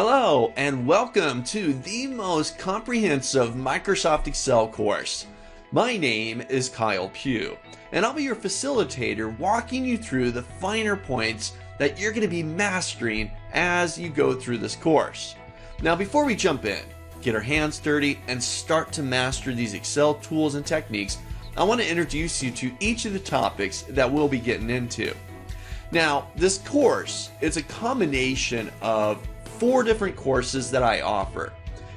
Hello and welcome to the most comprehensive Microsoft Excel course. My name is Kyle Pugh and I'll be your facilitator walking you through the finer points that you're going to be mastering as you go through this course. Now before we jump in, get our hands dirty and start to master these Excel tools and techniques, I want to introduce you to each of the topics that we'll be getting into. Now this course is a combination of 4 different courses that I offer.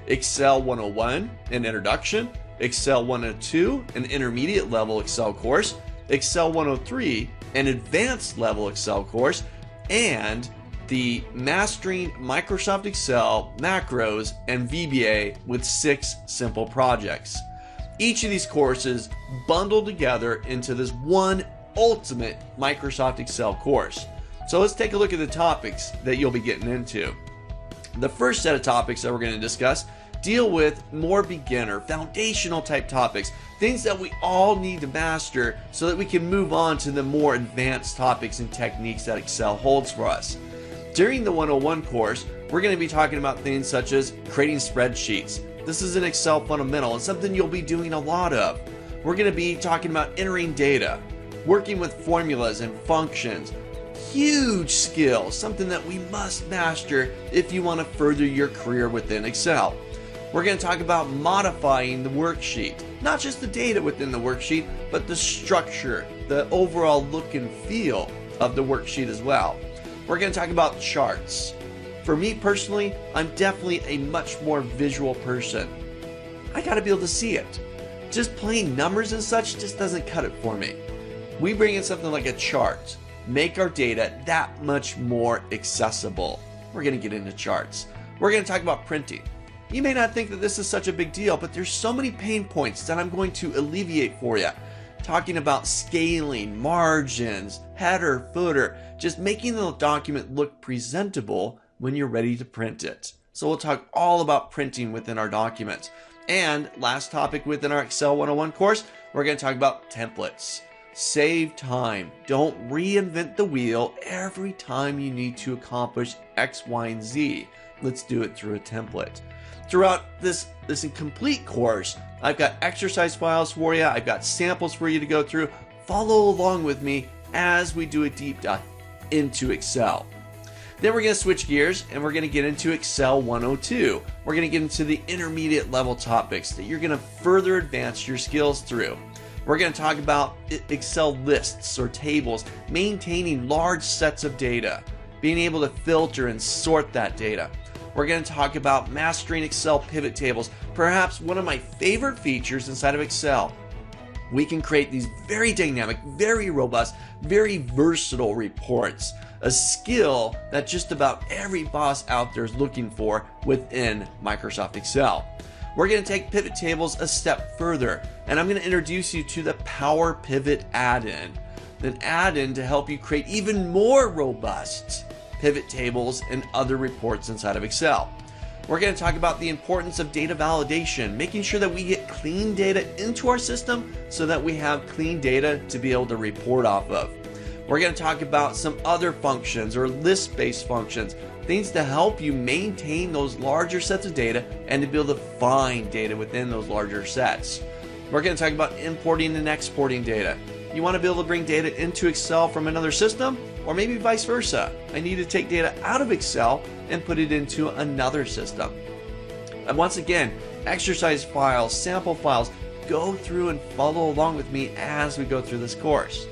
Excel 101, an introduction, Excel 102, an intermediate level Excel course, Excel 103, an advanced level Excel course, and the Mastering Microsoft Excel Macros and VBA with 6 simple projects. Each of these courses bundled together into this one ultimate Microsoft Excel course. So let's take a look at the topics that you'll be getting into. The first set of topics that we're going to discuss deal with more beginner, foundational type topics, things that we all need to master so that we can move on to the more advanced topics and techniques that Excel holds for us. During the 101 course, we're going to be talking about things such as creating spreadsheets. This is an Excel fundamental and something you'll be doing a lot of. We're going to be talking about entering data, working with formulas and functions. Huge skill, something that we must master if you want to further your career within Excel. We're going to talk about modifying the worksheet, not just the data within the worksheet, but the structure, the overall look and feel of the worksheet as well. We're going to talk about charts. For me personally, I'm definitely a much more visual person. I got to be able to see it. Just plain numbers and such just doesn't cut it for me. We bring in something like a chart. Make our data that much more accessible. We're going to get into charts. We're going to talk about printing. You may not think that this is such a big deal, but there's so many pain points that I'm going to alleviate for you. Talking about scaling, margins, header, footer, just making the document look presentable when you're ready to print it. So we'll talk all about printing within our documents. And last topic within our Excel 101 course, we're going to talk about templates. Save time. Don't reinvent the wheel every time you need to accomplish X, Y, and Z. Let's do it through a template. Throughout this incomplete course, I've got exercise files for you. I've got samples for you to go through. Follow along with me as we do a deep dive into Excel. Then we're going to switch gears and we're going to get into Excel 102. We're going to get into the intermediate level topics that you're going to further advance your skills through. We're going to talk about Excel lists or tables, maintaining large sets of data, being able to filter and sort that data. We're going to talk about mastering Excel pivot tables, perhaps one of my favorite features inside of Excel. We can create these very dynamic, very robust, very versatile reports, a skill that just about every boss out there is looking for within Microsoft Excel. We're going to take pivot tables a step further, and I'm going to introduce you to the Power Pivot add-in, an add-in to help you create even more robust pivot tables and other reports inside of Excel. We're going to talk about the importance of data validation, making sure that we get clean data into our system so that we have clean data to be able to report off of. We're going to talk about some other functions or list-based functions, things to help you maintain those larger sets of data and to be able to find data within those larger sets. We're going to talk about importing and exporting data. You want to be able to bring data into Excel from another system, or maybe vice versa. I need to take data out of Excel and put it into another system. And once again, exercise files, sample files, go through and follow along with me as we go through this course.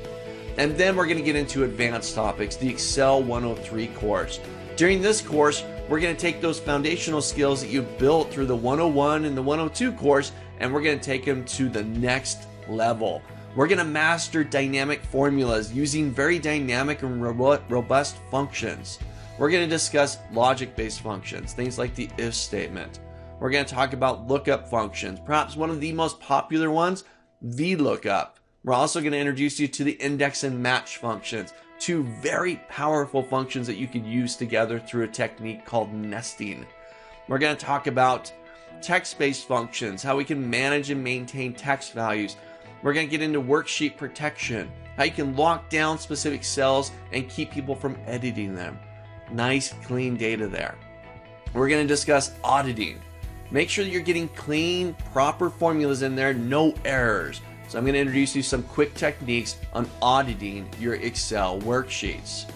And then we're going to get into advanced topics, the Excel 103 course. During this course, we're going to take those foundational skills that you built through the 101 and the 102 course, and we're going to take them to the next level. We're going to master dynamic formulas using very dynamic and robust functions. We're going to discuss logic-based functions, things like the if statement. We're going to talk about lookup functions, perhaps one of the most popular ones, VLOOKUP. We're also going to introduce you to the index and match functions, 2 very powerful functions that you could use together through a technique called nesting. We're going to talk about text-based functions, how we can manage and maintain text values. We're going to get into worksheet protection, how you can lock down specific cells and keep people from editing them. Nice, clean data there. We're going to discuss auditing. Make sure that you're getting clean, proper formulas in there, no errors. So I'm going to introduce you some quick techniques on auditing your Excel worksheets.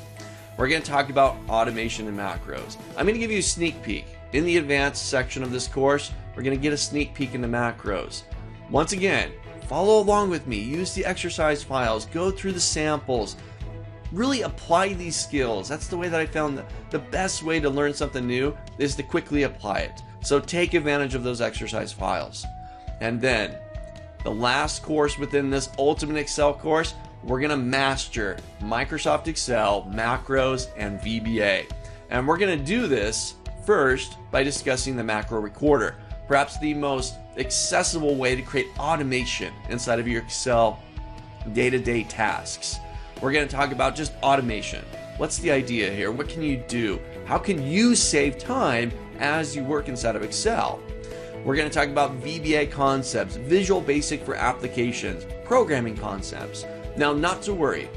We're going to talk about automation and macros. I'm going to give you a sneak peek. In the advanced section of this course, we're going to get a sneak peek into macros. Once again, follow along with me. Use the exercise files. Go through the samples. Really apply these skills. That's the way that I found the best way to learn something new is to quickly apply it. So take advantage of those exercise files. And then the last course within this Ultimate Excel course, we're going to master Microsoft Excel, macros, and VBA. And we're going to do this first by discussing the macro recorder, perhaps the most accessible way to create automation inside of your Excel day-to-day tasks. We're going to talk about just automation. What's the idea here? What can you do? How can you save time as you work inside of Excel? We're going to talk about VBA concepts, Visual Basic for applications, programming concepts. Now, not to worry.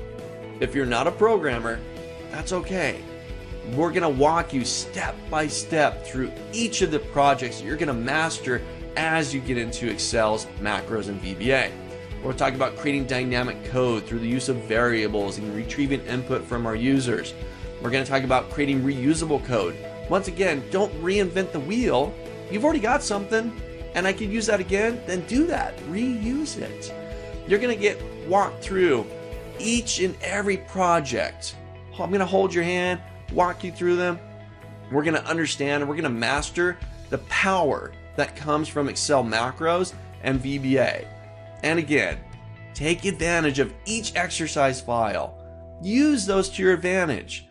If you're not a programmer, that's okay. We're going to walk you step by step through each of the projects that you're going to master as you get into Excel's macros and VBA. We're talking about creating dynamic code through the use of variables and retrieving input from our users. We're going to talk about creating reusable code. Once again, don't reinvent the wheel. You've already got something, and I could use that again, then do that. Reuse it. You're going to get walked through each and every project. I'm going to hold your hand, walk you through them. We're going to understand and we're going to master the power that comes from Excel macros and VBA. And again, take advantage of each exercise file. Use those to your advantage.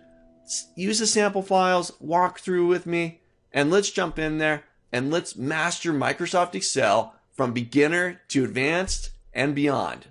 Use the sample files, walk through with me, and let's jump in there and let's master Microsoft Excel from beginner to advanced and beyond.